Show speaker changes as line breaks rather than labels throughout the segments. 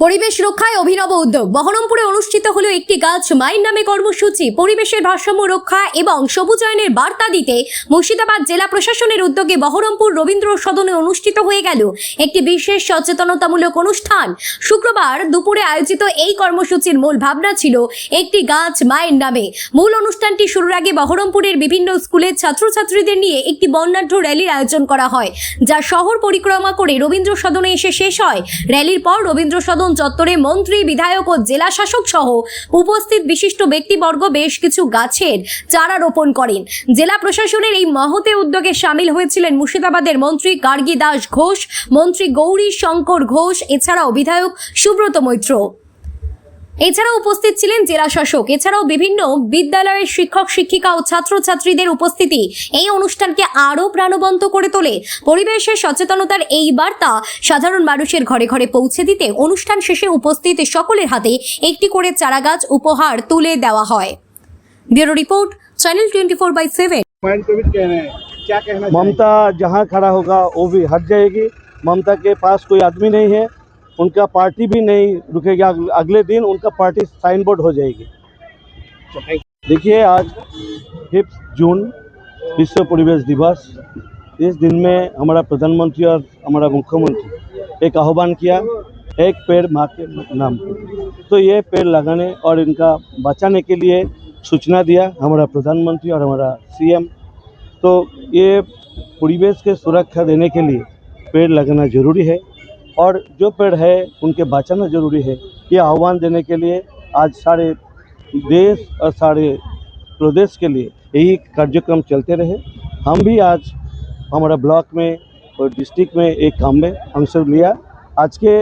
পরিবেশ রক্ষায় অভিনব উদ্যোগ। বহরমপুরে অনুষ্ঠিত হলো একটি গাছ মায়ের নামে কর্মসূচি। পরিবেশের ভারসাম্য রক্ষা এবং সবুজায়নের বার্তা দিতে মুর্শিদাবাদ জেলা প্রশাসনের উদ্যোগে বহরমপুর রবীন্দ্র সদনে অনুষ্ঠিত হয়ে গেল একটি বিশেষ সচেতনতামূলক অনুষ্ঠান। শুক্রবার দুপুরে আয়োজিত এই কর্মসূচির মূল ভাবনা ছিল একটি গাছ মায়ের নামে। মূল অনুষ্ঠানটি শুরুর আগে বহরমপুরের বিভিন্ন স্কুলের ছাত্রছাত্রীদের নিয়ে একটি বর্ণাঢ্য র্যালির আয়োজন করা হয়, যা শহর পরিক্রমা করে রবীন্দ্র সদনে এসে শেষ হয়। র্যালির পর রবীন্দ্র সদন চত্বরে মন্ত্রী, বিধায়ক ও জেলা শাসক সহ উপস্থিত বিশিষ্ট ব্যক্তিবর্গ বেশ কিছু গাছের চারা রোপণ করেন। জেলা প্রশাসনের এই মহতে উদ্যোগে সামিল হয়েছিলেন মুর্শিদাবাদের মন্ত্রী গার্গী দাস ঘোষ, মন্ত্রী গৌরী শঙ্কর ঘোষ, এছাড়াও বিধায়ক সুব্রত মৈত্র। এছাড়াও উপস্থিত ছিলেন জেলা শাসক। এছাড়াও বিভিন্ন বিদ্যালয়ের শিক্ষক শিক্ষিকা ও ছাত্রছাত্রীদের উপস্থিতি এই অনুষ্ঠানকে আরও প্রাণবন্ত করে তোলে। পরিবেশের সচেতনতার এই বার্তা সাধারণ মানুষের ঘরে ঘরে পৌঁছে দিতে অনুষ্ঠান শেষে উপস্থিত সকলের হাতে একটি করে চারাগাছ উপহার তুলে দেওয়া হয়। Bureau report, channel 24/7।
ममता जहाँ खड़ा होगा वो भी हट जाएगी। ममता के पास कोई आदमी नहीं है, उनका पार्टी भी नहीं रुकेगा। अगले दिन उनका पार्टी साइन बोर्ड हो जाएगी। देखिए, आज 5 जून विश्व परिवेश दिवस। इस दिन में हमारा प्रधानमंत्री और हमारा मुख्यमंत्री एक आह्वान किया, एक पेड़ माँ के नाम पर। तो ये पेड़ लगाने और इनका बचाने के लिए सूचना दिया हमारा प्रधानमंत्री और हमारा सीएम। तो ये परिवेश के सुरक्षा देने के लिए पेड़ लगाना ज़रूरी है और जो पेड़ है उनके बचाना ज़रूरी है। ये आह्वान देने के लिए आज सारे देश और सारे प्रदेश के लिए यही कार्यक्रम चलते रहे। हम भी आज हमारा ब्लॉक में और डिस्ट्रिक्ट में एक काम में अंश लिया। आज के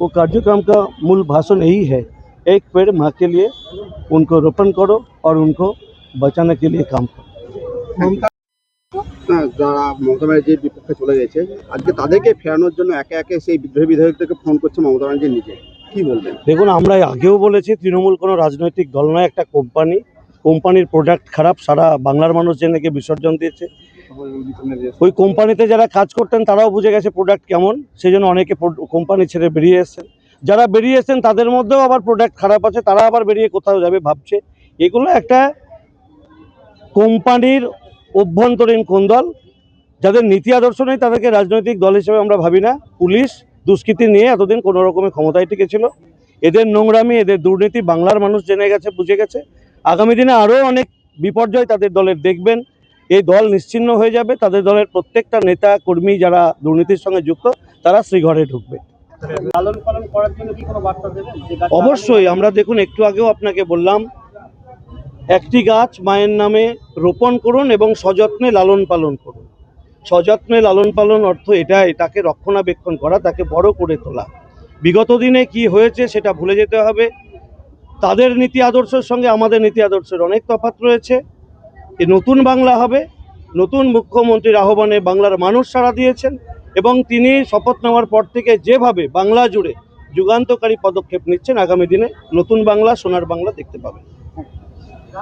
वो कार्यक्रम का मूल भाषण यही है, एक पेड़ माँ के लिए, उनको रोपण करो और उनको बचाने के लिए काम करो।
যারা মমতা ব্যানার্জির বিপক্ষে চলে গেছে, আজকে তাদেরকে ফেরানোর জন্য একে একে সেই বিদ্রোহী বিধায়কদেরকে ফোন করছে মমতা ব্যানার্জি নিজে। কি বলবেন?
দেখুন, আমরা আগেও বলেছি তৃণমূল কোনো রাজনৈতিক দল নয়, একটা কোম্পানি। কোম্পানির প্রোডাক্ট খারাপ, সারা বাংলার মানুষ জেনেকে বিসর্জন দিয়েছে। ওই কোম্পানিতে যারা কাজ করতেন তারাও বুঝে গেছে প্রোডাক্ট কেমন, সেই জন্য অনেকে কোম্পানি ছেড়ে বেরিয়ে এসেছেন। যারা বেরিয়ে এসেছেন তাদের মধ্যেও আবার প্রোডাক্ট খারাপ আছে, তারা আবার বেরিয়ে কোথাও যাবে ভাবছে। এগুলো একটা কোম্পানির অভ্যন্তরীণ কোন্দল। যাদের নীতি আদর্শ নেই তাদেরকে রাজনৈতিক দল হিসেবে আমরা ভাবি না। পুলিশ দুষ্কৃতি নিয়ে এতদিন কোনো রকমের ক্ষমতায় টিকেছিল। এদের নোংরামি, এদের দুর্নীতি বাংলার মানুষ জেনে গেছে, বুঝে গেছে। আগামী দিনে আরও অনেক বিপর্যয় তাদের দলের দেখবেন। এই দল নিশ্চিহ্ন হয়ে যাবে। তাদের দলের প্রত্যেকটা নেতা কর্মী যারা দুর্নীতির সঙ্গে যুক্ত তারা শ্রীঘরে ঢুকবে।
লালন পালন করার জন্য কি কোনো বার্তা দেবেন?
অবশ্যই। আমরা দেখুন, একটু আগেও আপনাকে বললাম, একটি গাছ মায়ের নামে রোপণ করুন এবং সযত্নে লালন পালন করুন। সযত্নে লালন পালন অর্থ এটাই, তাকে রক্ষণাবেক্ষণ করা, তাকে বড় করে তোলা। বিগত দিনে কি হয়েছে সেটা ভুলে যেতে হবে। তাদের নীতি আদর্শের সঙ্গে আমাদের নীতি আদর্শের অনেক তফাৎ রয়েছে। এই নতুন বাংলা হবে। নতুন মুখ্যমন্ত্রীর আহ্বানে বাংলার মানুষ সাড়া দিয়েছেন এবং তিনি শপথ নেওয়ার পর থেকে যেভাবে বাংলা জুড়ে যুগান্তকারী পদক্ষেপ নিচ্ছেন, আগামী দিনে নতুন বাংলা, সোনার বাংলা দেখতে পাবেন।